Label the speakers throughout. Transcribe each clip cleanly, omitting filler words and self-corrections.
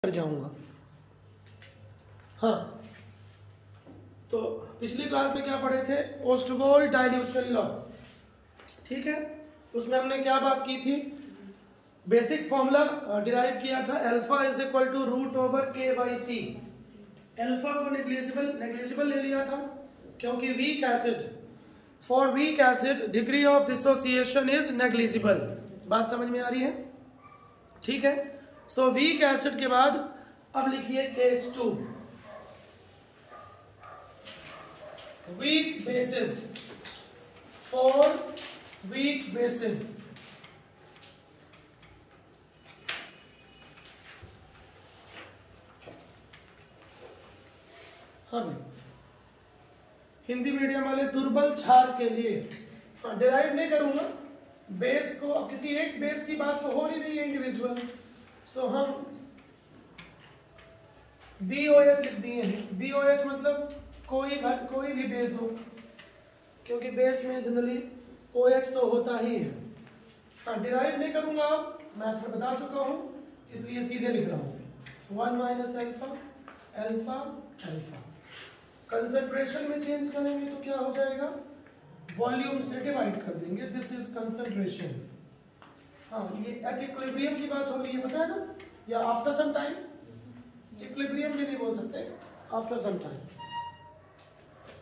Speaker 1: कर जाऊंगा। हाँ, तो पिछली क्लास में क्या पढ़े थे? ओस्टवोल्ड डाइल्यूशन लॉ, ठीक है। उसमें हमने क्या बात की थी? बेसिक फॉर्मूला डिराइव किया था, alpha is equal to root over K by C. Alpha को नेग्लिजिबल ले लिया था क्योंकि weak acid, for weak acid degree of dissociation is negligible. बात समझ में आ रही है? ठीक है। सो वीक एसिड के बाद अब लिखिए case 2, weak basis, for weak basis हाँ भाई, हिंदी मीडियम वाले दुर्बल क्षार के लिए डिराइव नहीं करूंगा बेस को। अब किसी एक बेस की बात तो हो ही नहीं है इंडिविजुअल, सो हम BOH लिख दिए हैं। BOH मतलब कोई भी बेस हो, क्योंकि बेस में जनरली OH तो होता ही है। हाँ, डिराइव नहीं करूंगा, अब मैथड बता चुका हूं इसलिए सीधे लिख रहा हूं 1 minus alpha alpha alpha. Concentration में चेंज करेंगे तो क्या हो जाएगा? वॉल्यूम से डिवाइड कर देंगे, दिस इज कंसंट्रेशन। हाँ, ये एट इक्विलिब्रियम की बात हो रही है, पता है ना? या आफ्टर सम टाइम, इक्विलिब्रियम भी नहीं बोल सकते, आफ्टर सम टाइम,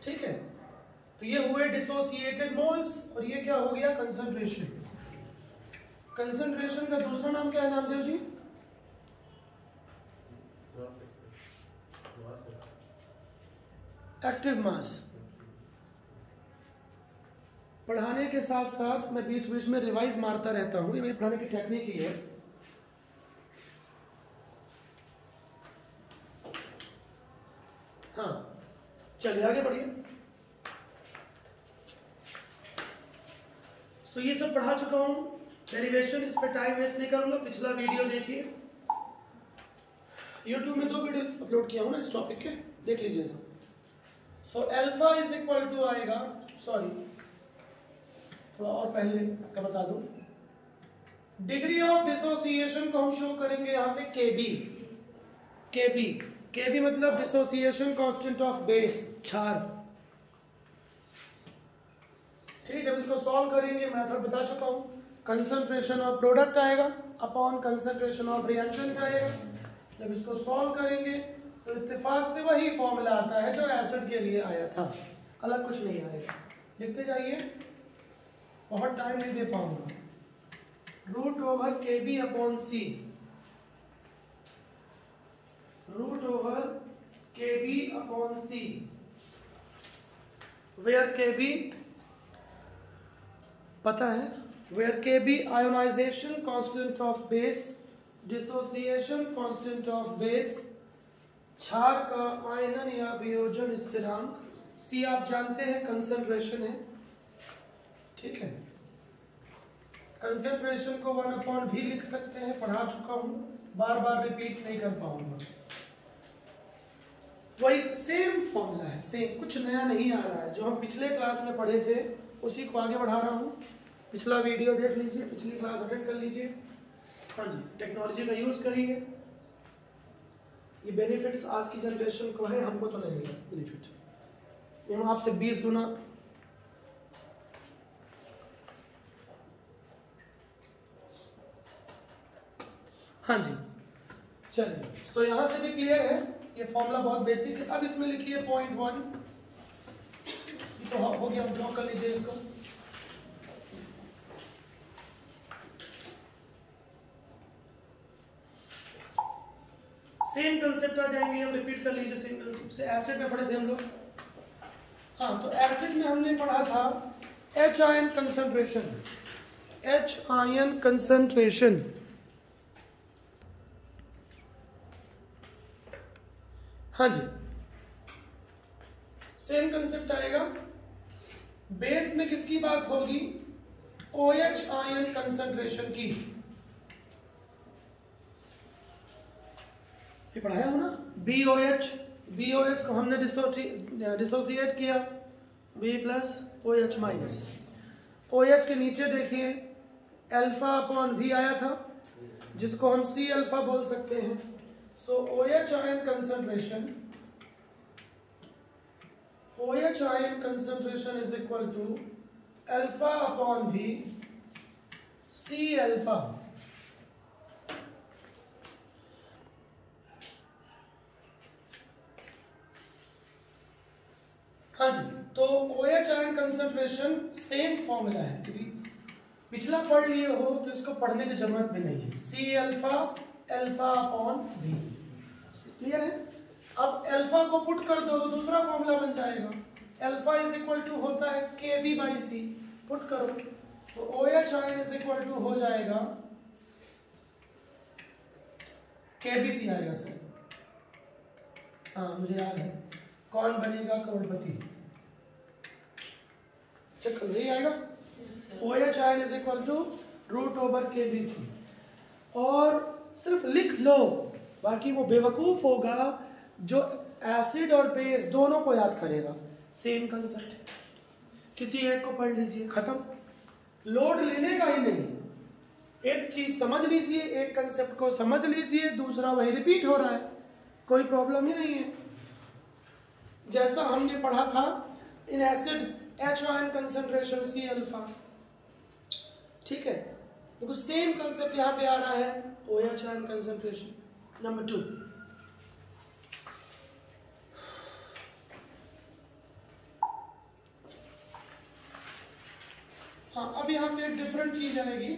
Speaker 1: ठीक है। तो ये हुए डिसोसिएटेड मोल्स और ये क्या हो गया? कंसंट्रेशन। कंसंट्रेशन का दूसरा नाम क्या है नामदेव जी? Active mass. पढ़ाने के साथ साथ मैं बीच बीच में रिवाइज मारता रहता हूं, ये मेरी पढ़ाने की टेक्निक ही है। हाँ, चलिए आगे बढ़िए। सो ये सब पढ़ा चुका हूं, डेरिवेशन, इस पे टाइम वेस्ट नहीं करूंगा। पिछला वीडियो देखिए, YouTube में 2 वीडियो अपलोड किया हूं ना इस टॉपिक के, देख लीजिएगा। So alpha is equal to आएगा, सॉरी थोड़ा और पहले का बता दूं, डिग्री ऑफ डिसोसिएशन को हम शो करेंगे यहाँ पे KB मतलब डिसोसिएशन कांस्टेंट ऑफ बेस, क्षार, ठीक। जब इसको सॉल्व करेंगे, मेथड बता चुका हूं, कंसंट्रेशन ऑफ प्रोडक्ट आएगा अपॉन कंसंट्रेशन ऑफ रिएक्टेंट आएगा। जब इसको सॉल्व करेंगे तो इत्तेफाक से वही फॉर्मूला आता है जो एसिड के लिए आया था, अलग कुछ नहीं आएगा। लिखते जाइए, बहुत टाइम नहीं दे पाऊंगा। Root over KB upon C, root over KB upon C, where KB पता है, where KB ionization constant of base, dissociation constant of base, क्षार का आयनन या वियोजन स्थिरांक, C आप जानते हैं कंसंट्रेशन है, ठीक है। कंसंट्रेशन को 1/V लिख सकते हैं, पढ़ा चुका हूं, बार बार रिपीट नहीं कर पाऊंगा। वही सेम फॉर्मूला है, सेम, कुछ नया नहीं आ रहा है। जो हम पिछले क्लास में पढ़े थे उसी को आगे बढ़ा रहा हूं। पिछला वीडियो देख लीजिए, पिछली क्लास अटेंड कर लीजिए। हाँ जी, टेक्नोलॉजी का यूज करिए। ये बेनिफिट्स आज की जनरेशन को है, हमको तो नहीं मिला बेनिफिट, ये हम आपसे 20 गुना। हाँ जी, चलिए। सो यहां से भी क्लियर है, ये फॉर्मूला बहुत बेसिक है। अब इसमें लिखिए पॉइंट 1, तो हो गया, ड्रॉ कर लीजिए इसको। सेम कंसेप्ट आ जाएंगे, हम रिपीट कर लीजिए सेम कंसेप्ट से। एसिड में पढ़े थे हम लोग। हाँ, तो एसिड में हमने पढ़ा था H ion concentration, H ion concentration. हाँ जी, सेम कंसेप्ट आएगा। बेस में किसकी बात होगी? OH आयन कंसंट्रेशन की। ये पढ़ाया हो ना, BOH को हमने डिसोसिएट किया, B plus OH minus. OH के नीचे देखिए अल्फा अपॉन V आया था, जिसको हम C अल्फा बोल सकते हैं। So OH ion concentration is equal to alpha upon V C alpha. हाँ जी, तो OH ion concentration same formula है, क्योंकि पिछला पढ़ लिए हो तो इसको पढ़ने की जरूरत भी नहीं है। C alpha upon V, clear है। अब अल्फा को पुट कर दो तो दूसरा फॉर्मूला बन जाएगा, अल्फा इज इक्वल टू होता है KB बाई C, पुट करो तो OH ion is equal to हो जाएगा KBC आएगा सर, हाँ मुझे याद है। कौन बनेगा करोड़पति, चेक करो, यही आएगा। OH ion is equal to root over KBC, और सिर्फ लिख लो, बाकी वो बेवकूफ होगा जो एसिड और बेस दोनों को याद करेगा। सेम कंसेप्ट है, किसी एक को पढ़ लीजिए, खत्म, लोड लेने का ही नहीं। एक चीज समझ लीजिए, एक कंसेप्ट को समझ लीजिए, दूसरा वही रिपीट हो रहा है, कोई प्रॉब्लम ही नहीं है। जैसा हमने पढ़ा था in acid H ion concentration C alpha, ठीक है, तो सेम कंसेप्ट यहाँ पे आ रहा है OH आयन कंसंट्रेशन। नंबर 2, हाँ अब यहाँ पे एक डिफरेंट चीज आएगी,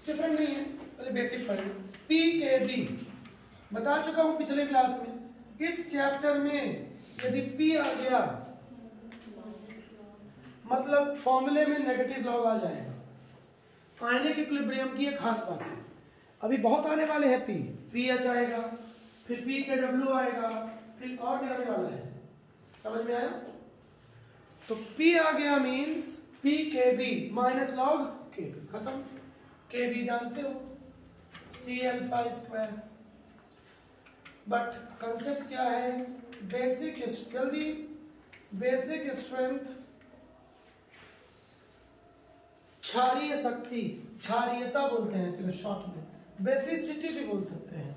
Speaker 1: डिफरेंट नहीं है, पहले बेसिक पढ़ लो। PKB बता चुका हूँ पिछले क्लास में। इस चैप्टर में यदि P आ गया मतलब फॉर्मूले में नेगेटिव लॉग आ जाएगा। आयनिक इक्विलिब्रियम की एक खास बात है, अभी बहुत आने वाले हैं PH आएगा, फिर PKW आएगा, फिर और भी आने वाला है, समझ में आया। तो P आ गया means PKB minus log KB, खत्म। KB जानते हो C alpha square, but concept क्या है, बेसिक स्ट्रेंथ, क्षारीय शक्ति, क्षारीयता बोलते हैं सिर्फ शॉर्ट में, बेसिसिटी भी बोल सकते हैं।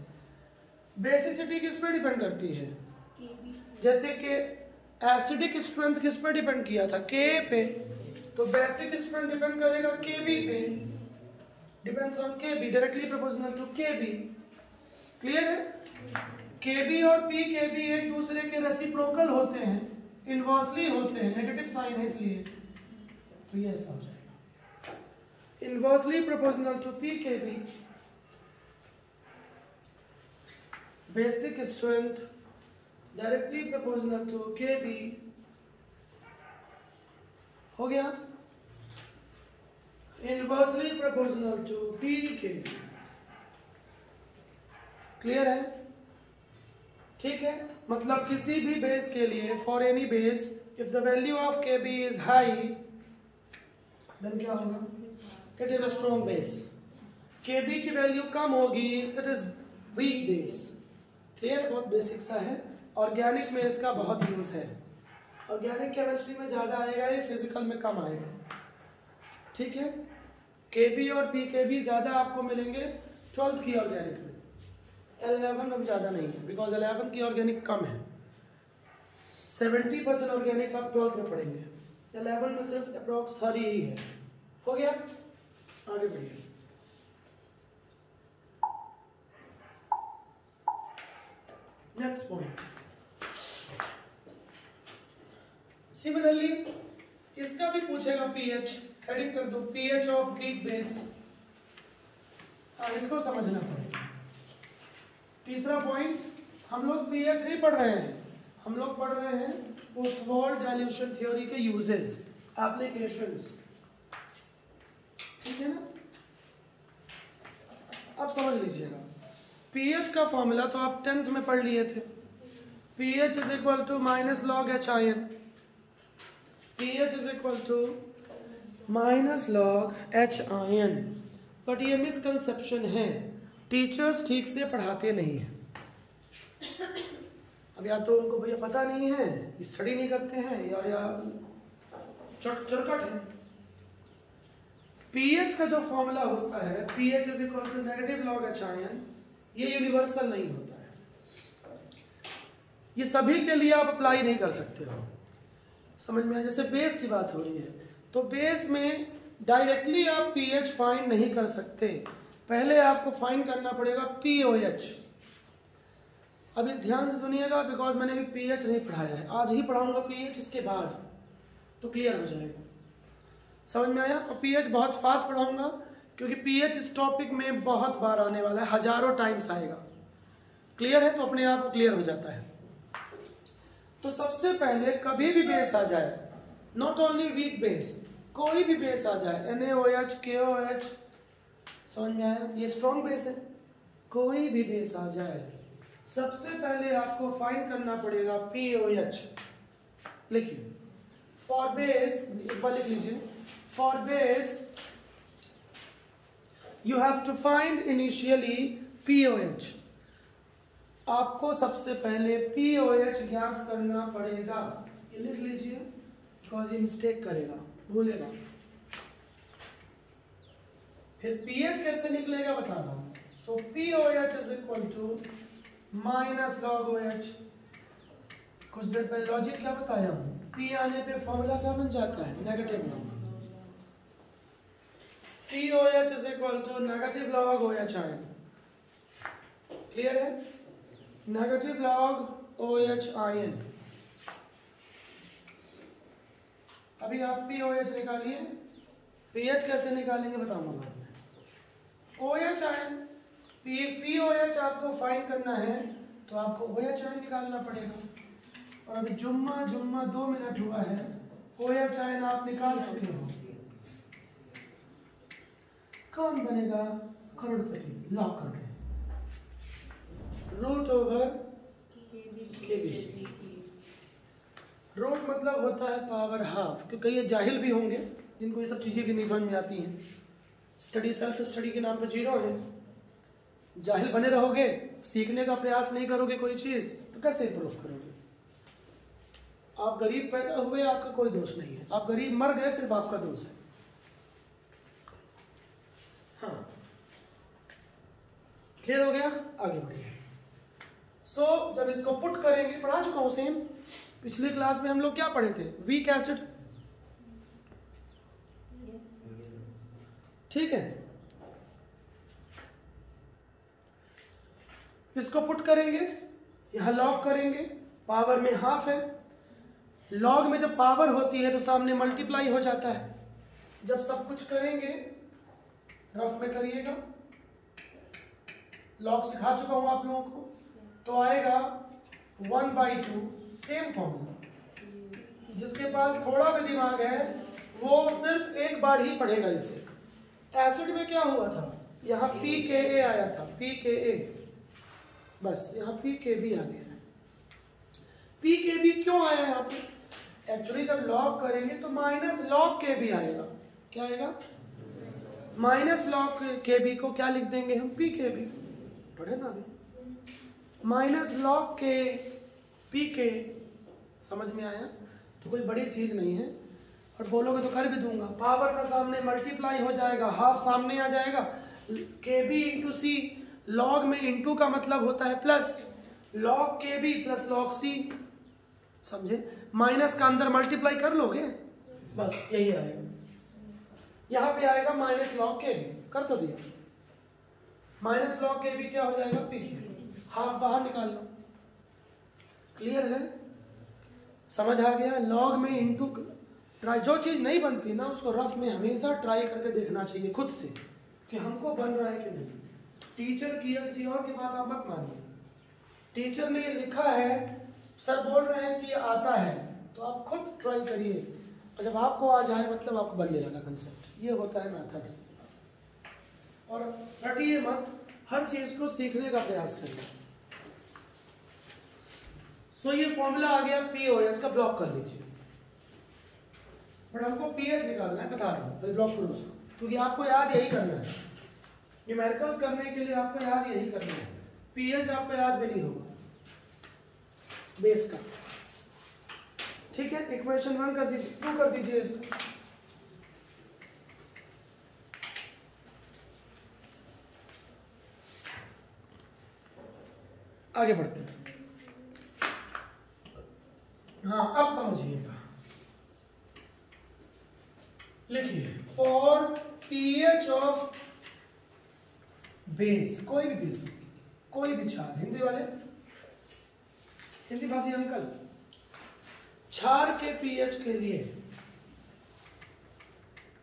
Speaker 1: बेसिसिटी किस पे डिपेंड करती है, जैसे कि एसिडिक स्ट्रेंथ किस पे डिपेंड किया था, K पे, तो बेसिक स्ट्रेंथ डिपेंड करेगा KB पे, depends on KB, directly proportional to KB, clear है। KB और PKB एक दूसरे के रेसिप्रोकल होते हैं, इनवर्सली होते हैं, नेगेटिव साइन है इसलिए, तो ये ऐसा हो जाएगा inversely proportional to PKB, basic strength directly proportional to KB, हो गया inversely proportional to PKB, clear है, ठीक है। मतलब किसी भी बेस के लिए, for any base, if the value of KB is high then क्या होगा, it is a strong base. KB की वैल्यू कम होगी, it is weak base, clear, बहुत बेसिक सा है। ऑर्गेनिक में इसका बहुत यूज है, ऑर्गेनिक केमिस्ट्री में ज्यादा आएगा, ये फिजिकल में कम आएगा, ठीक है। KB और PKB ज्यादा आपको मिलेंगे 12th की ऑर्गेनिक में, 11 में ज्यादा नहीं है, बिकॉज 11 की ऑर्गेनिक कम है। 70% ऑर्गेनिक आप 12th में पढ़ेंगे, 11 में सिर्फ अप्रॉक्स 30 ही है। हो गया, आगे बढ़िए। नेक्स्ट पॉइंट, सिमिलरली इसका भी पूछेगा pH, हेडिंग कर दो pH ऑफ वीक बेस, इसको समझना पड़ेगा। तीसरा पॉइंट, हम लोग pH नहीं पढ़ रहे हैं, हम लोग पढ़ रहे हैं पोस्ट-वॉल डाइल्यूशन थ्योरी के यूजेस, एप्लीकेशंस, ठीक है ना। अब समझ लीजिएगा, pH का फॉर्मूला तो आप 10th में पढ़ लिए थे, pH is equal to minus log H ion, pH is equal to minus log H ion, but ये मिसकंसेप्शन है, टीचर्स ठीक से पढ़ाते नहीं हैं। अब या तो उनको भैया पता नहीं है, स्टडी नहीं करते हैं, या चुरकट है। pH का जो फॉर्मूला होता है, pH is equal to negative log H ion, ये यूनिवर्सल नहीं होता है, ये सभी के लिए आप अप्लाई नहीं कर सकते हो, समझ में आया। जैसे बेस की बात हो रही है तो बेस में डायरेक्टली आप पीएच फाइंड नहीं कर सकते, पहले आपको फाइंड करना पड़ेगा पीओएच। अभी ध्यान से सुनिएगा बिकॉज मैंने अभी पीएच नहीं पढ़ाया है, आज ही पढ़ाऊंगा पीएच, इसके बाद तो क्लियर हो जाएगा, समझ में आया। और पीएच बहुत फास्ट पढ़ाऊंगा क्योंकि पीएच इस टॉपिक में बहुत बार आने वाला है, हजारों टाइम्स आएगा। क्लियर है, तो अपने आप क्लियर हो जाता है। तो सबसे पहले कभी भी बेस आ जाए, नॉट ओनली वीक बेस, कोई भी बेस आ जाए, NaOH KOH, समझ में आया, ये स्ट्रॉन्ग बेस है, कोई भी बेस आ जाए सबसे पहले आपको फाइंड करना पड़ेगा POH। लिखिए फॉर बेस, एक बार लिख लीजिए, for base you have to find initially POH। आपको सबसे पहले POH ज्ञात करना पड़ेगा, ये लिख लीजिए बिकॉज ये मिस्टेक करेगा, भूलेगा। फिर pH कैसे निकलेगा बता रहा हूं। So POH is equal to minus log OH। कुछ देर पहले लॉजिक क्या बताया हूं, P आने पे फॉर्मूला क्या बन जाता है, negative log. POH is equal to negative log OH ion. Clear है, नेगेटिव log OH आयन। अभी आप POH निकालिए, pH कैसे निकालेंगे बताऊंगा बाद में। OH आयन, POH आपको फाइंड करना है तो आपको OH आयन निकालना पड़ेगा। और अभी जुम्मा 2 मिनट हुआ है, OH आयन आप निकाल चुके हो। कौन बनेगा करोड़पति, लॉक करते हैं, रूट ओवर KBC। रूट मतलब होता है पावर हाफ, क्योंकि ये जाहिल भी होंगे जिनको ये सब चीजें भी नहीं समझ में आती हैं। स्टडी सेल्फ स्टडी के नाम पे 0 है, जाहिल बने रहोगे, सीखने का प्रयास नहीं करोगे कोई चीज तो कैसे इंप्रूव करोगे। आप गरीब पैदा हुए, आपका कोई दोष नहीं है, आप गरीब मर गए, सिर्फ आपका दोष है। हाँ, क्लियर हो गया, आगे बढ़िए। सो जब इसको पुट करेंगे, पढ़ा चुका हूं सेम, पिछली क्लास में हम लोग क्या पढ़े थे, वीक एसिड, ठीक है। इसको पुट करेंगे, यहां लॉग करेंगे, पावर में हाफ है, लॉग में जब पावर होती है तो सामने मल्टीप्लाई हो जाता है। जब सब कुछ करेंगे, रफ में करिएगा, लॉग सिखा चुका हूं आप लोगों को, तो आएगा 1/2, सेम फॉर्मूला। जिसके पास थोड़ा भी दिमाग है वो सिर्फ एक बार ही पढ़ेगा इसे। एसिड में क्या हुआ था, यहाँ pKa आया था, pKa, बस यहाँ pKb आ गया है। pKb क्यों आया यहाँ पे, एक्चुअली जब लॉग करेंगे तो माइनस log Kb आएगा। क्या आएगा, माइनस log Kb को क्या लिख देंगे हम, pKb, पढ़े ना अभी, माइनस log K pK, समझ में आया। तो कोई बड़ी चीज नहीं है, और बोलोगे तो कर भी दूंगा। पावर का सामने मल्टीप्लाई हो जाएगा, हाफ सामने आ जाएगा, Kb इंटू C, लॉग में इंटू का मतलब होता है plus, log Kb plus log C, समझे। माइनस का अंदर मल्टीप्लाई कर लोगे, बस यही आएगा। यहां पे आएगा माइनस log Kb, कर तो दिया, माइनस log Kb क्या हो जाएगा, pK, हाफ बाहर निकाल लो। क्लियर है, समझ आ गया। लॉग में इंटू, ट्राई, जो चीज नहीं बनती ना उसको रफ में हमेशा ट्राई करके देखना चाहिए खुद से कि हमको बन रहा है कि नहीं। टीचर की या किसी और की बात आप मत मानिए, टीचर ने ये लिखा है, सर बोल रहे हैं कि ये आता है, तो आप खुद ट्राई करिए, और जब आपको आ जाए मतलब आपको बनने लगा कंसेप्ट। ये होता है मेथड। और रटिए मत, हर चीज को सीखने का प्रयास करिए। सो ये फॉर्मूला आ गया, POH का ब्लॉक कर लीजिए, बट हमको pH निकालना है, बता रहा हूँ, तो ब्लॉक करो उसको, क्योंकि आपको याद यही करना है। न्यूमेरिकल्स करने के लिए आपको याद यही करना है, pH आपको याद भी नहीं होगा बेस का, ठीक है। इक्वेशन 1 कर दीजिए, 2 कर दीजिए इसको। आगे बढ़ते हैं। हाँ अब समझिएगा, लिखिए फॉर पीएच ऑफ बेस, कोई भी बेस, कोई भी क्षार, हिंदी वाले, हिंदी भाषी अंकल, क्षार के पीएच के लिए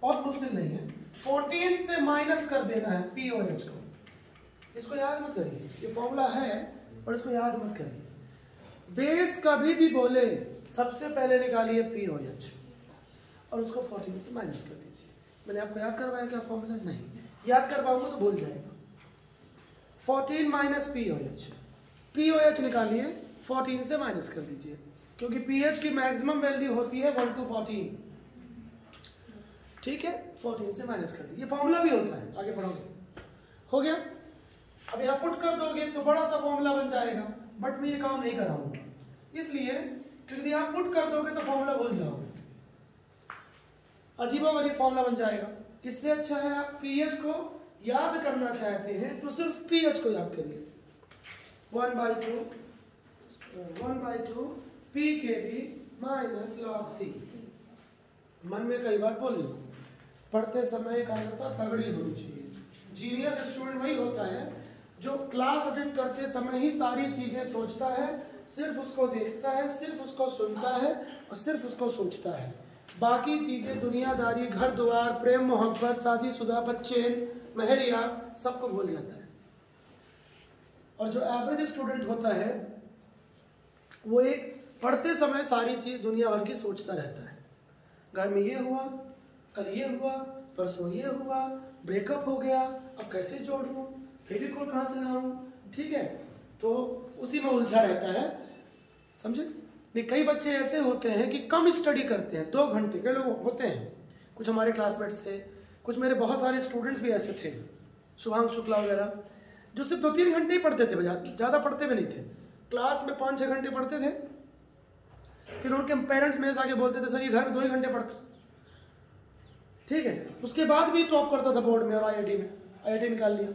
Speaker 1: बहुत मुश्किल नहीं है, 14 से माइनस कर देना है पीओएच को। इसको याद मत करिए, ये फॉर्मूला है और इसको याद मत करिए। बेस कभी भी बोले सबसे पहले निकालिए पीओएच और उसको 14 से माइनस कर दीजिए। मैंने आपको याद करवाया क्या फॉर्मूला? नहीं याद करवाऊंगा तो भूल जाएगा। 14 माइनस पीओएच, पीओएच निकालिए 14 से माइनस कर दीजिए, क्योंकि पीएच की मैक्सिमम वैल्यू होती है 1 to 14, ठीक है। 14 से माइनस कर दीजिए, फॉर्मूला भी होता है, आगे पढ़ोगे। हो गया? अब यहाँ पुट कर दोगे तो बड़ा सा फॉर्मूला बन जाएगा, बट मैं ये काम नहीं कराऊंगा इसलिए क्योंकि आप पुट कर दोगे तो फॉर्मूला भूल जाओगे, अजीबोगरीब फॉर्मूला बन जाएगा। इससे अच्छा है आप पीएच को याद करना चाहते हैं तो सिर्फ पीएच को याद करिए, 1/2 पीकेबी माइनस लॉग सी। मन में कई बार बोल लो, पढ़ते समय एकाग्रता तगड़ी होनी चाहिए। जीनियस स्टूडेंट वही होता है जो क्लास अटेंड करते समय ही सारी चीजें सोचता है, सिर्फ उसको देखता है, सिर्फ उसको सुनता है और सिर्फ उसको सोचता है। बाकी चीजें दुनियादारी, घर द्वार, प्रेम मोहब्बत, शादीशुदा, बच्चे, महरिया, सबको भूल जाता है। और जो एवरेज स्टूडेंट होता है वो एक पढ़ते समय सारी चीज दुनिया भर की सोचता रहता है। घर में ये हुआ, कल ये हुआ, परसों ये हुआ, ब्रेकअप हो गया, अब कैसे जोड़ूं, फेविकोल कहाँ से लाऊं, ठीक है। तो उसी में उलझा रहता है, समझे? नहीं, कई बच्चे ऐसे होते हैं कि कम स्टडी करते हैं, 2 घंटे के लोग होते हैं। कुछ हमारे क्लासमेट्स थे, कुछ मेरे बहुत सारे स्टूडेंट्स भी ऐसे थे, शुभांग शुक्ला वगैरह, जो सिर्फ 2-3 घंटे ही पढ़ते थे, ज़्यादा पढ़ते भी नहीं थे। क्लास में 5-6 घंटे पढ़ते थे, फिर उनके पेरेंट्स मेरे से आके बोलते थे सर ये घर में 2 ही घंटे पढ़ते, ठीक है। उसके बाद भी टॉप करता था बोर्ड में और आईआईटी निकाल लिया।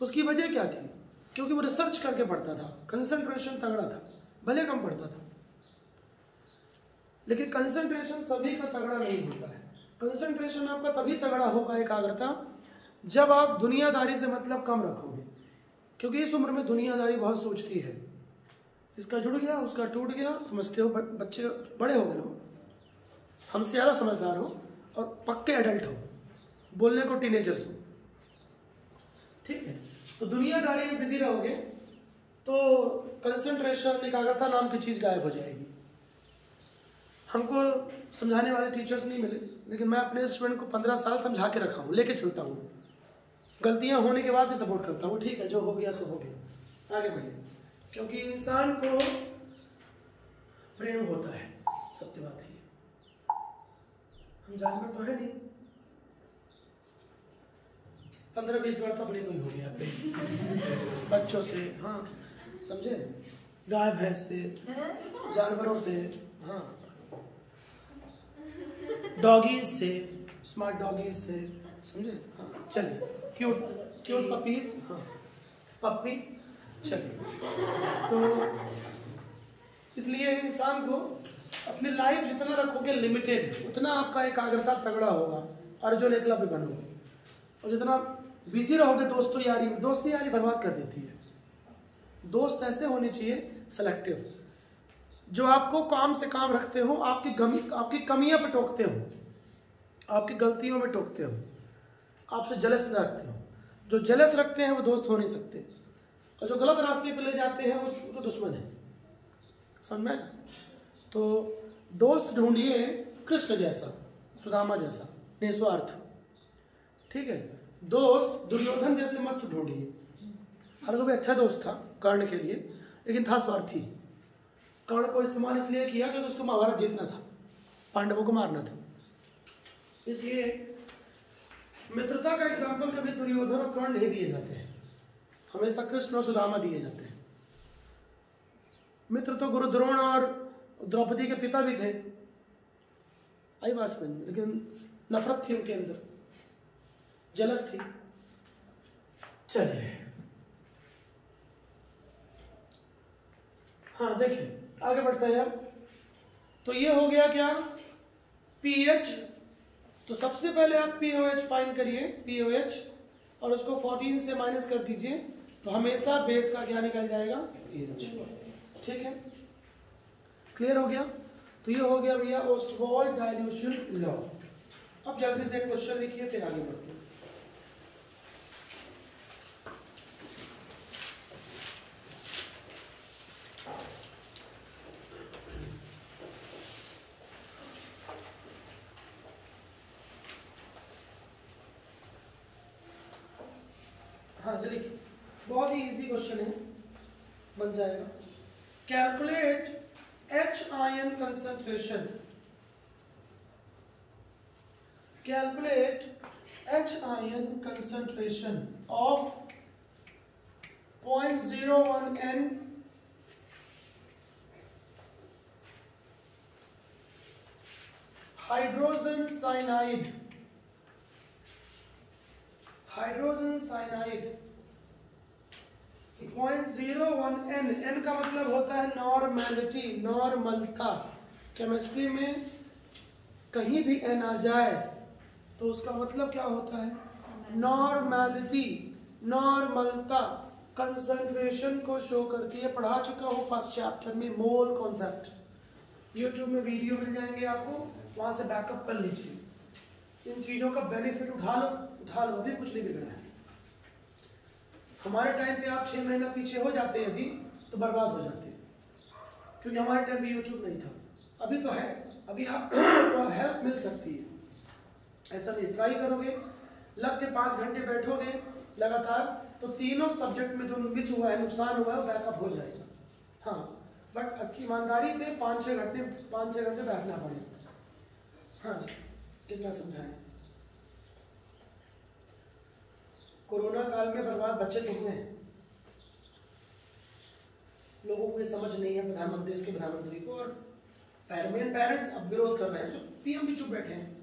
Speaker 1: उसकी वजह क्या थी? क्योंकि वो रिसर्च करके पढ़ता था, कंसंट्रेशन तगड़ा था, भले कम पढ़ता था, लेकिन कंसंट्रेशन सभी का तगड़ा नहीं होता है। कंसंट्रेशन आपका तभी तगड़ा होगा, एकाग्रता, जब आप दुनियादारी से मतलब कम रखोगे, क्योंकि इस उम्र में दुनियादारी बहुत सोचती है। इसका जुड़ गया, उसका टूट गया, समझते हो। बच्चे बड़े हो गए हो, हमसे ज़्यादा समझदार हो और पक्के एडल्ट हो, बोलने को टीनेजर्स हो, ठीक है। तो दुनियादारी में बिजी रहोगे तो कंसंट्रेशन, एकाग्रता नाम की चीज़ गायब हो जाएगी। हमको समझाने वाले टीचर्स नहीं मिले, लेकिन मैं अपने स्टूडेंट को 15 साल समझा के रखा हूँ, लेके चलता हूँ। गलतियाँ होने के बाद भी सपोर्ट करता हूँ, ठीक है जो हो गया सो हो गया, आगे बढ़िए। क्योंकि इंसान को प्रेम होता है, सत्य बात है। हम जानवर तो है नहीं, 15-20 बार तो अपने को ही हो गया अपने बच्चों से, हाँ समझे, गाय भैंस से, जानवरों से, हाँ डॉगीज से, स्मार्ट डॉगीज से, समझे, हाँ चलिए, क्यूट पपीज, हाँ पप्पी, चलिए। तो इसलिए इंसान को अपनी लाइफ जितना रखोगे लिमिटेड, उतना आपका एकाग्रता तगड़ा होगा, अर्जुन एकलव्य बनोगे। और जितना बिजी रहोगे दोस्तों यारी में, दोस्ती यारी बर्बाद कर देती है। दोस्त ऐसे होने चाहिए सेलेक्टिव, जो आपको काम से काम रखते हो, आपकी कमियां पे टोकते हो, आपकी गलतियों में टोकते हो, आपसे जलस न रखते हो। जो जलस रखते हैं वो दोस्त हो नहीं सकते, और जो गलत रास्ते पे ले जाते हैं वो तो दुश्मन है, समझ में? तो दोस्त ढूंढिए कृष्ण जैसा, सुदामा जैसा, निस्वार्थ, ठीक है। दोस्त दुर्योधन जैसे मत ढूंढिए। हर कोई अच्छा दोस्त था कर्ण के लिए, लेकिन था स्वार्थी। कर्ण को इस्तेमाल इसलिए किया क्योंकि उसको महाभारत जीतना था, पांडवों को मारना था। इसलिए मित्रता का एग्जाम्पल कभी दुर्योधन और कर्ण नहीं दिए जाते हैं, हमेशा कृष्ण और सुदामा दिए जाते हैं। मित्र तो गुरु द्रोण और द्रौपदी के पिता भी थे, आई बात समझ में, लेकिन नफरत थी उनके अंदर, जलस थी। चलिए हाँ देखिए आगे बढ़ते हैं अब। तो ये हो गया क्या, पीएच। तो सबसे पहले आप पीओएच फाइंड करिए, पीओएच, और उसको 14 से माइनस कर दीजिए, तो हमेशा बेस का क्या निकल जाएगा, पीएच। ठीक है, क्लियर हो गया। तो ये हो गया भैया ओस्टवाल्ड डाइल्यूशन लॉ। अब जल्दी से क्वेश्चन लिखिए, फिर आगे बढ़ते हैं। हाँ चलिए, बहुत ही इजी क्वेश्चन है, बन जाएगा। Calculate H ion concentration. Calculate H ion concentration of 0.01 N hydrogen cyanide. Hydrogen cyanide 0.01 N, N का मतलब होता है नॉर्मेलिटी, नॉर्मलता। केमिस्ट्री में कहीं भी N आ जाए तो उसका मतलब क्या होता है, नॉर्मेलिटी, नॉर्मलता। कंसंट्रेशन को शो करती है। पढ़ा चुका हूँ फर्स्ट चैप्टर में मोल कॉन्सेप्ट, यूट्यूब में वीडियो मिल जाएंगे आपको, वहां से बैकअप कर लीजिए। इन चीजों का बेनिफिट उठा लो, अभी कुछ नहीं बिगड़ा है। हमारे टाइम पे आप 6 महीना पीछे हो जाते यदि, तो बर्बाद हो जाते, क्योंकि हमारे टाइम पे यूट्यूब नहीं था। अभी तो है, अभी आप हेल्प मिल सकती है। ऐसा नहीं, ट्राई करोगे, लग के 5 घंटे बैठोगे लगातार, तो तीनों सब्जेक्ट में जो मिस हुआ है, नुकसान हुआ है, वो बैकअप हो जाएगा। हाँ, बट अच्छी ईमानदारी से 5-6 घंटे बैठना पड़ेगा। हाँ जी, कितना समझाएं। कोरोना काल में बर्बाद बच्चे कितने हैं, लोगों को ये समझ नहीं है, प्रधानमंत्री, इसके प्रधानमंत्री को, और मेन पेरेंट्स अब विरोध कर रहे हैं। तो पीएम भी चुप बैठे हैं,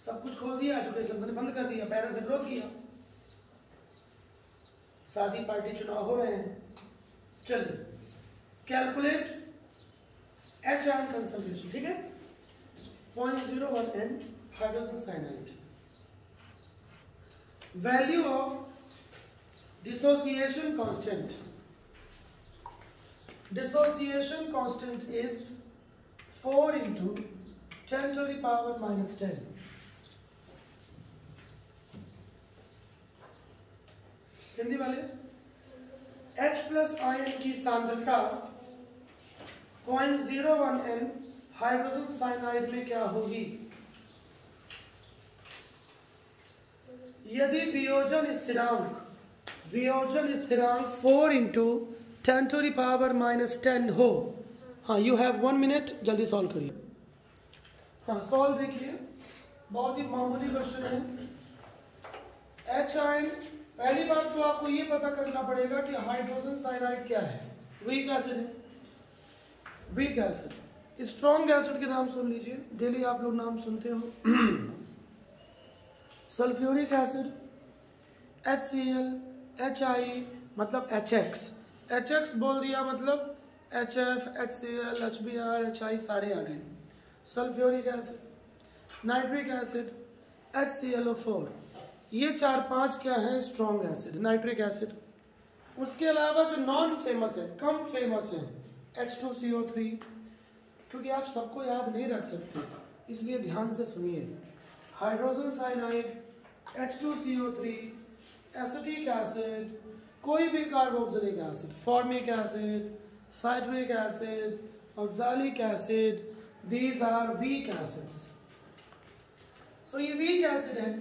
Speaker 1: सब कुछ खोल दिया, एजुकेशन बंद कर दिया, पेरेंट्स ने विरोध किया, शादी पार्टी चुनाव हो रहे हैं। चलिए, कैलकुलेट H ion concentration, ठीक है, 0.01 N hydrogen cyanide. Value of dissociation constant, dissociation constant is 4 into 10 to the power minus 10। Hindi वाले, H प्लस आयन की सांद्रता 0.01 N हाइड्रोजन साइनाइड में क्या होगी यदि वियोजन स्थिरांक 4 into 10 to the power minus 10 हो। हाँ, यू हैव 1 minute, जल्दी सॉल्व करिए। हाँ, सॉल्व देखिए, बहुत ही मामूली क्वेश्चन है। H आयन, पहली बात तो आपको ये पता करना पड़ेगा कि हाइड्रोजन साइनाइड क्या है। वीक एसिड है, वीक एसिड। स्ट्रॉन्ग एसिड के नाम सुन लीजिए, डेली आप लोग नाम सुनते हो। सल्फ्यूरिक एसिड, HCl, HI मतलब HX, HX बोल दिया मतलब HF, HCl, HBr, HI सारे आ गए। Sulphuric acid, nitric acid, HClO4, ये 4-5 क्या है, स्ट्रॉन्ग एसिड, नाइट्रिक एसिड। उसके अलावा जो नॉन फेमस है, कम फेमस है, H2CO3, क्योंकि आप सबको याद नहीं रख सकते, इसलिए ध्यान से सुनिए। Hydrogen cyanide, H2CO3, acetic acid, कोई भी carboxylic acid, formic acid, citric acid, oxalic acid, these are weak acids. So ये वीक एसिड है,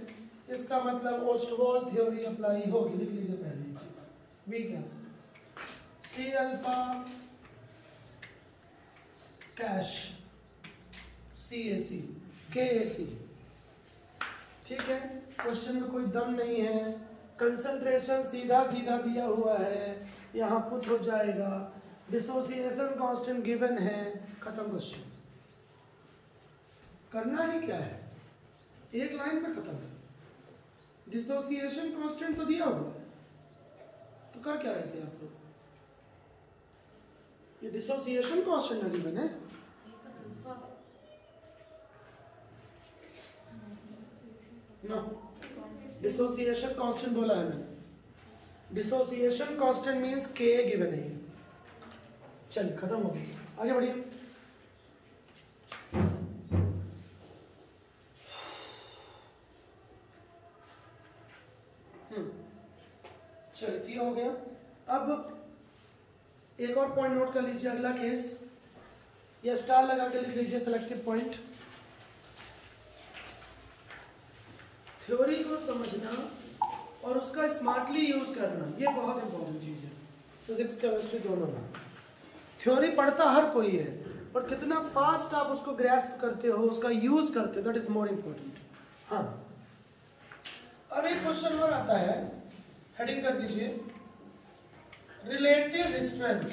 Speaker 1: इसका मतलब ओस्टवाल्ड थ्योरी अप्लाई होगी। लिख लीजिए पहली चीज, वीक एसिड, सी अल्फा कैश, CAC, KAC। ठीक है, क्वेश्चन में कोई दम नहीं है, कंसंट्रेशन सीधा सीधा दिया हुआ है, यहाँ पुट हो जाएगा, डिसोसिएशन कांस्टेंट गिवन है, खत्म क्वेश्चन। करना ही क्या है, एक लाइन में खत्म है। डिसोसिएशन कांस्टेंट तो दिया हुआ है, तो कर क्या रहे थे आप लोग, ये डिसोसिएशन कांस्टेंट गिवन है। डिसोसिएशन कांस्टेंट बोला है मैंने, डिसोसिएशन कांस्टेंट मींस के गिवन है। चलिए खत्म हो गया, आगे बढ़िए। चलिए हो गया। अब एक और पॉइंट नोट कर लीजिए, अगला केस, या स्टार लगा के लिख लीजिए सिलेक्टेड पॉइंट। थ्योरी को समझना और उसका स्मार्टली यूज करना, ये बहुत इंपॉर्टेंट चीज है फिजिक्स केमिस्ट्री दोनों में। थ्योरी पढ़ता हर कोई है, पर कितना फास्ट आप उसको ग्रैस्प करते हो, उसका यूज करते हो, दैट इज मोर इम्पोर्टेंट। हाँ, अब एक क्वेश्चन और आता है, हेडिंग कर दीजिए relative strength.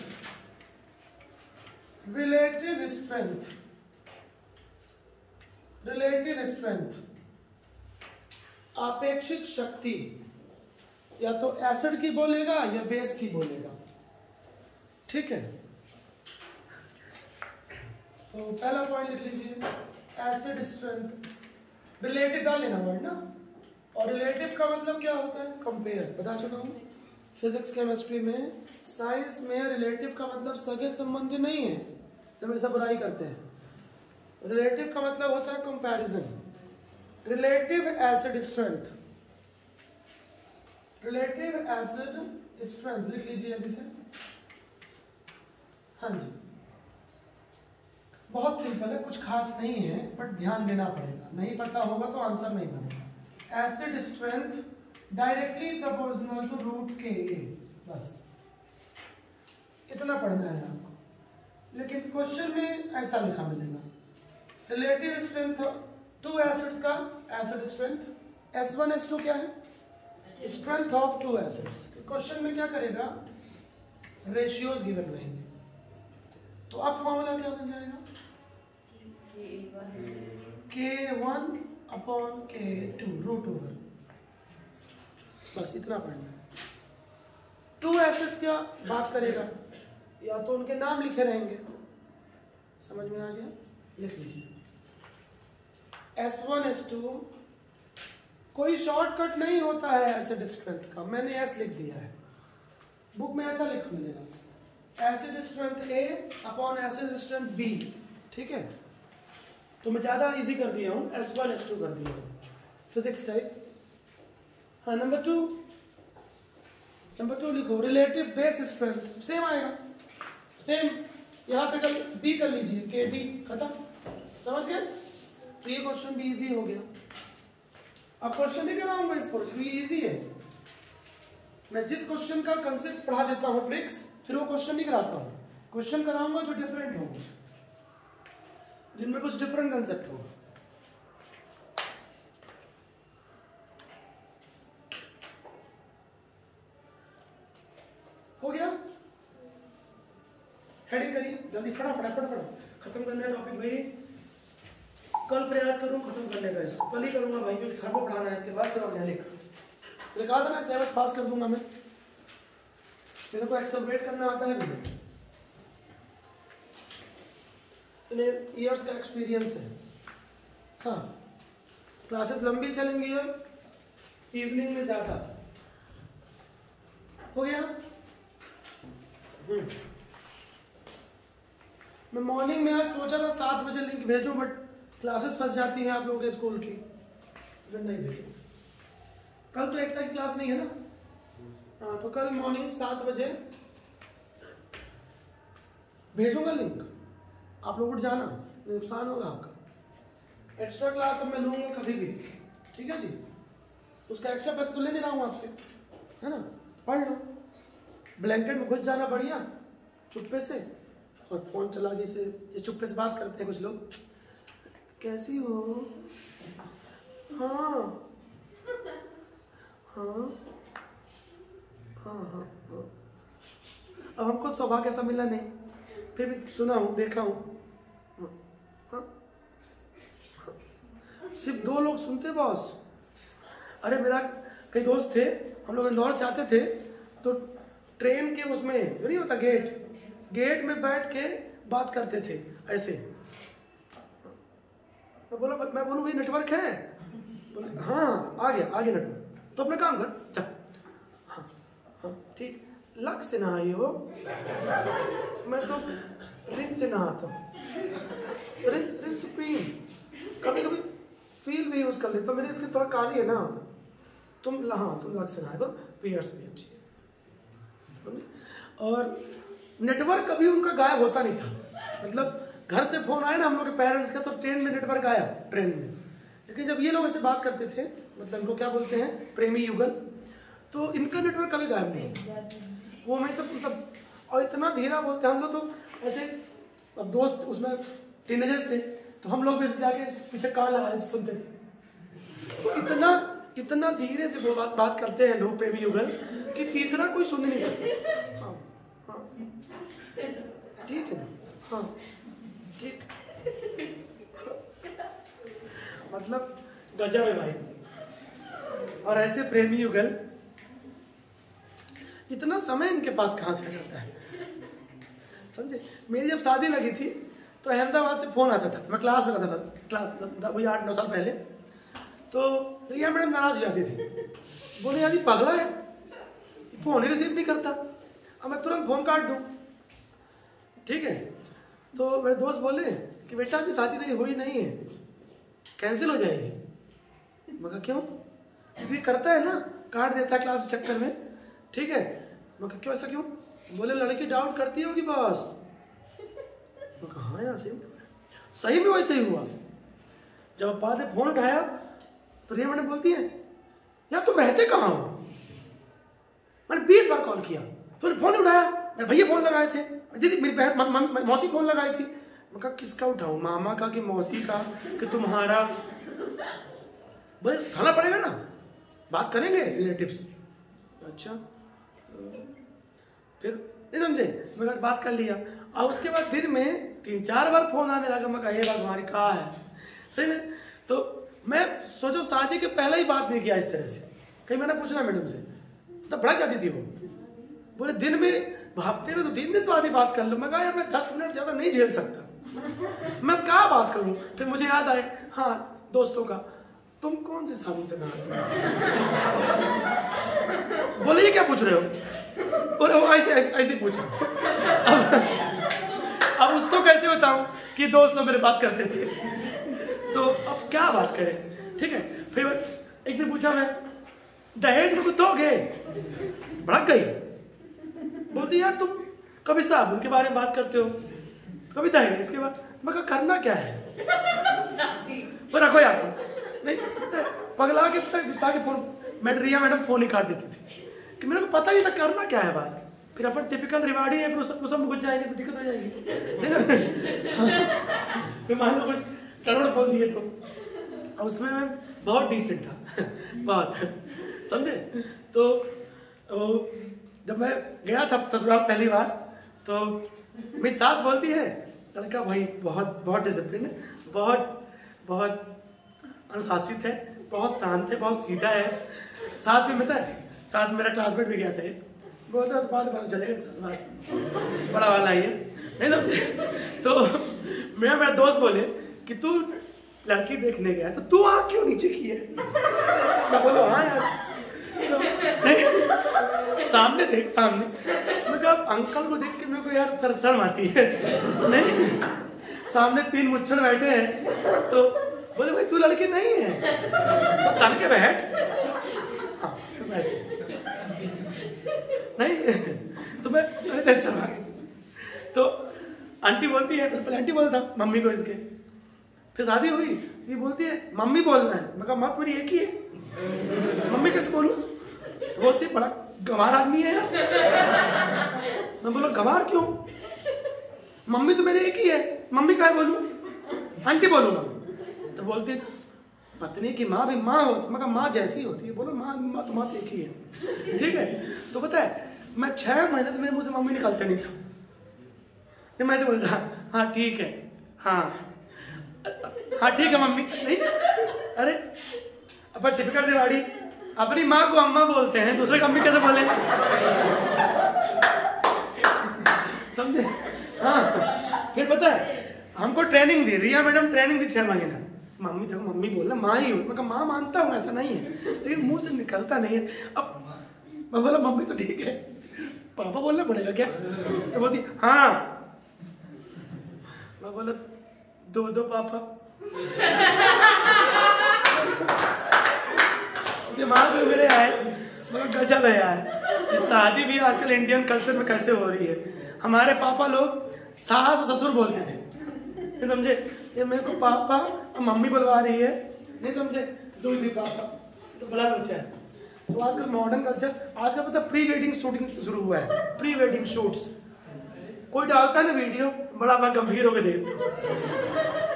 Speaker 1: Relative strength, relative strength, आपेक्षिक शक्ति, या तो एसिड की बोलेगा या बेस की बोलेगा, ठीक है। तो पहला पॉइंट लिख लीजिए एसिड स्ट्रेंथ, रिलेटिव डाल लेना वर्ड ना, और रिलेटिव का मतलब क्या होता है, कंपेयर, बता चुका हूं फिजिक्स केमिस्ट्री में। साइंस में रिलेटिव का मतलब सगे संबंधी नहीं है, जब ऐसा बुराई करते हैं। रिलेटिव का मतलब होता है comparison. Relative acid strength, relative acid strength लिख लीजिए अभी से। हाँ जी, बहुत सिंपल है, कुछ खास नहीं है, बट ध्यान देना पड़ेगा, नहीं पता होगा तो आंसर नहीं बनेगा। Acid strength directly proportional to root के, बस इतना पढ़ना है आपको। लेकिन क्वेश्चन में ऐसा लिखा मिलेगा, रिलेटिव स्ट्रेंथ टू एसिड्स का एसिड स्ट्रेंथ, S1 S2 क्या है, strength of two acids. Question में क्या करेगा, रेशियोज गिवन रहेंगे, तो अब फॉर्मूला क्या बन जाएगा, K1 upon K2 root over, बस इतना पढ़ना है। टू एसिड्स क्या बात करेगा, या तो उनके नाम लिखे रहेंगे, समझ में आ गया, लिख लीजिए S1 S2। कोई शॉर्टकट नहीं होता है एसिड स्ट्रेंथ का, मैंने एस लिख दिया है, बुक में ऐसा लिखा मिलेगा, acid strength A upon acid strength B, ठीक है। तो मैं ज्यादा इजी कर दिया हूं, S1 S2 कर दिया हूं, फिजिक्स टाइप। हाँ, नंबर टू लिखो रिलेटिव बेस स्ट्रेंथ, सेम आएगा, सेम यहाँ पे कल B कर लीजिए, KD, खत्म, समझ गए। तो ये क्वेश्चन भी इजी हो गया। अब क्वेश्चन नहीं कराऊंगा इस पर, ये इजी है। मैं जिस क्वेश्चन का कंसेप्ट पढ़ा देता हूँ ट्रिक्स, फिर वो क्वेश्चन नहीं कराता हूँ, क्वेश्चन कराऊंगा जो डिफरेंट होंगे, जिनमें कुछ डिफरेंट कंसेप्ट होगा। हो गया, हेडिंग करिए जल्दी, फटाफट खत्म करना है टॉपिक भाई। कल प्रयास करूँ खत्म करने का, इसको कल ही करूंगा भाई, क्योंकि थर्मो पढ़ाना है इसके बाद, फिर ऑर्गेनिक। कहा था ना सिलेबस पास कर दूंगा मैं, मेरे को एक्सेलरेट करना आता है भैया, इतने इयर्स का एक्सपीरियंस है। हाँ, क्लासेस लंबी चलेंगी और इवनिंग में ज़्यादा। हो गया। मैं मॉर्निंग में आज सोचा था 7 बजे लिंक भेजूं, बट क्लासेस फंस जाती हैं आप लोगों के स्कूल की, फिर नहीं भेजूं। कल तो एकता की क्लास नहीं है ना, हाँ, तो कल मॉर्निंग 7 बजे भेजूंगा लिंक, आप लोग उठ जाना, नुकसान होगा आपका। एक्स्ट्रा क्लास अब मैं लूंगा कभी भी, ठीक है जी, उसका एक्स्ट्रा पैसा तो ले नहीं रहा हूँ आपसे, है ना। पढ़ लो, ब्लैंकेट में घुस जाना बढ़िया चुप्पे से, और फोन चला के से ये चुप्पे से बात करते हैं कुछ लोग, कैसी हो, हाँ हाँ हाँ हाँ हाँ। अब हमको सौभाग्य ऐसा मिला नहीं, फिर भी सुना हूँ, देखा हूँ। हाँ हाँ, सिर्फ 2 लोग सुनते बॉस। अरे मेरा कई दोस्त थे, हम लोग इंदौर से आते थे, तो ट्रेन के उसमें नहीं होता गेट में बैठ के बात करते थे ऐसे। मैं बोलूँ भाई नेटवर्क है, बोले हाँ आ गया नेटवर्क। तो अपना काम कर चल। हाँ हाँ ठीक, लक से नहाई हो, मैं तो रिंच से नहाता हूँ। रिंच सुप्रीम कभी कभी फील भी यूज कर लेता हूँ, मेरी इसकी थोड़ा काली है ना। तुम लक से नहाए करो, पीयर्स भी अच्छी है। और नेटवर्क कभी उनका गायब होता नहीं था, मतलब घर से फोन आए ना हम लोग के पेरेंट्स का तो ट्रेन में नेटवर्क आया, ट्रेन में। लेकिन जब ये लोग ऐसे बात करते थे, मतलब इनको क्या बोलते हैं, प्रेमी युगल, तो इनका नेटवर्क कभी गायब नहीं होता। वो हमें सब मतलब, और इतना धीरा बोलते हैं हम लोग तो ऐसे। अब दोस्त उसमें टीनेजर्स थे तो हम लोग भी ऐसे जाके पीछे कान लगा सुनते थे। तो इतना धीरे से वो बात करते हैं लोग प्रेमी युगल कि तीसरा कोई सुन नहीं सकता। हाँ हाँ ठीक है ना, हाँ ठीक, मतलब गजब है भाई। और ऐसे प्रेमी युगल, इतना समय इनके पास कहाँ से रहता है, समझे। मेरी जब शादी लगी थी तो अहमदाबाद से फोन आता था, मैं क्लास में रहता था, क्लास वही 8-9 साल पहले। तो रिया मैडम नाराज हो जाती थी, बोले यार ये पगला है, फोन ही रिसीव नहीं करता, अब मैं तुरंत फोन काट दूं। ठीक है, तो मेरे दोस्त बोले कि बेटा अभी शादी तेरी हुई नहीं है, कैंसिल हो जाएगी। मैं कहा क्यों, क्योंकि करता है ना, काट देता है क्लास के चक्कर में। ठीक है, मैं कहा क्यों, ऐसा क्यों। बोले लड़की डाउट करती होगी बस। मैं कहा हाँ यार सही में वैसे ही हुआ। जब बाद में फोन उठाया तो रिया मैंने बोलती है यार तुम रहते कहाँ हो। मैंने 20 बार कॉल किया, तूने फोन उठाया, मेरे भैया फोन लगाए थे, दीदी मेरी बहन मौसी फोन लगाई थी। मैं कहा किसका उठाऊं, मामा का कि मौसी का कि तुम्हारा। बोले खाना पड़ेगा ना, बात करेंगे रिलेटिव्स। अच्छा फिर नहीं समझे, मैंने बात कर लिया। और उसके बाद दिन में 3-4 बार फोन आने लगा। मैं कहा हे भगवान कहाँ है सही में। तो मैं सोचो शादी के पहले ही बात नहीं किया इस तरह से। कहीं मैंने पूछना मैडम से, तब भड़क जाती थी वो। बोले दिन में हफ्ते में तो 3 दिन तो आधी बात कर लो। मैं कहा यार मैं 10 मिनट ज्यादा नहीं झेल सकता, मैं क्या बात करूं। फिर मुझे याद आए हाँ दोस्तों का, तुम कौन से साबुन से नहाते हो। बोले ये क्या पूछ रहे हो, बोले वो ऐसे पूछो। अब उसको कैसे बताऊं कि दोस्त लोग मेरे बात करते थे, तो अब क्या बात करें। ठीक है, फिर एक दिन पूछा मैं दहेज में कुछ दोगे, भड़क गई। बोलती यार तुम कभी साबुन के बारे में बात करते हो, कभी दहेज, इसके बाद मैं कहा करना क्या है। तो रखो यार तुम नहीं, पगला के पता गुस्सा के फोन, रिया मैडम फोन ही काट देती थी कि मेरे को पता ही था करना क्या है बात। फिर अपन टिपिकल रिवाड़ी है, फिर सब घुस जाएंगे तो दिक्कत हो जाएगी। फिर मान लो कुछ करोड़ बोल दिए तो, और उसमें मैं बहुत डिसेंट था बहुत, समझे। तो जब मैं गया था ससुराल पहली बार, तो मेरी सास बोलती है लड़का भाई बहुत बहुत डिसिप्लिन है, बहुत अनुशासित है, बहुत शांत है, बहुत सीधा है। साथ में है, साथ मेरा क्लासमेट भी गया था ये, बोलता तो बाद चलेगा बड़ा वाला ही है नहीं तो मेरा दोस्त बोले कि तू लड़की देखने गया तो तू आँख क्यों नीचे की है। मैं बोलो हाँ यार, तो नहीं सामने देख सामने। मैं कहा अंकल को देख के मेरे को यार शर्म आती है। नहीं सामने 3 मुच्छड़ बैठे हैं, तो बोले भाई तू लड़की नहीं है, तो तन के बैठ। हाँ तो वैसे नहीं तो मैं तो आंटी बोलती है, पहले आंटी बोलता था मम्मी को इसके, फिर शादी हुई ये बोलती है मम्मी बोलना है। मैं कहा माँ पूरी एक ही है, मम्मी कैसे बोलूं। बोलती बड़ा गंवार आदमी है यार। मैं बोला गंवार क्यों, मम्मी तो मेरी एक ही है, मम्मी क्या बोलूं, आंटी बोलूंगा। तो बोलती पत्नी की माँ भी माँ होती। मैं कहा माँ जैसी होती है। बोलो माँ तो माँ एक ही है। ठीक है, तो पता है मैं 6 महीने तो मेरे मुंह से मम्मी निकलता नहीं था। मैं ऐसे बोलता हाँ ठीक है, हाँ ठीक है मम्मी। नहीं अरे अपन टिपिकल रिवाड़ी अपनी माँ को अम्मा बोलते हैं, दूसरे को अम्मी कैसे बोले। समझे। हाँ फिर पता है हमको ट्रेनिंग दी, रिया मैडम ट्रेनिंग दी 6 महीना मम्मी देखो, मम्मी बोल रहा माँ ही हूँ। मैं कहा माँ मानता हूँ, ऐसा नहीं है, लेकिन मुंह से निकलता नहीं है। अब मैं बोला मम्मी तो ठीक है, पापा बोलना पड़ेगा क्या? तो बोलती हाँ। मैं बोला दो पापा। दिमाग में मेरे आए, मतलब गजब है यार, शादी भी आजकल इंडियन कल्चर में कैसे हो रही है। हमारे पापा लोग सास और ससुर बोलते थे, नहीं समझे? ये मेरे को पापा और मम्मी बुलवा रही है, नहीं समझे? दो ही पापा, तो बड़ा बच्चा है। तो आजकल मॉडर्न कल्चर, आजकल पता प्री वेडिंग शूटिंग शुरू हुआ है। प्री वेडिंग शूट्स कोई डालता है ना वीडियो, बड़ा मैं गंभीर होकर देखता हूँ।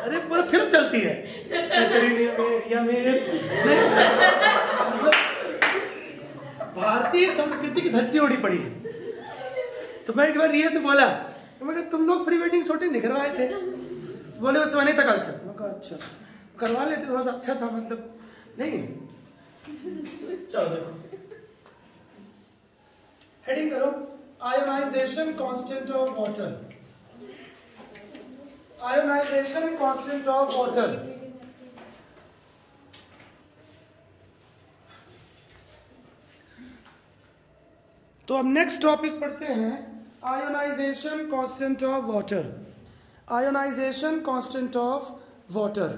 Speaker 1: अरे पूरा फिल्म चलती है, मतलब भारतीय संस्कृति की धज्जी उड़ी पड़ी है। तो मैं एक बार रिया से बोला, मैं कहा तुम लोग प्री वेडिंग शूटिंग नहीं करवाए थे? बोले उस समय नहीं था कल्चर। मैं कहा अच्छा, करवा लेते थोड़ा सा अच्छा था, मतलब नहीं। चलो देखो, हेडिंग करो, ionisation constant of water. Ionisation constant of water. तो अब नेक्स्ट टॉपिक पढ़ते हैं, ionisation constant of water. Ionisation constant of water.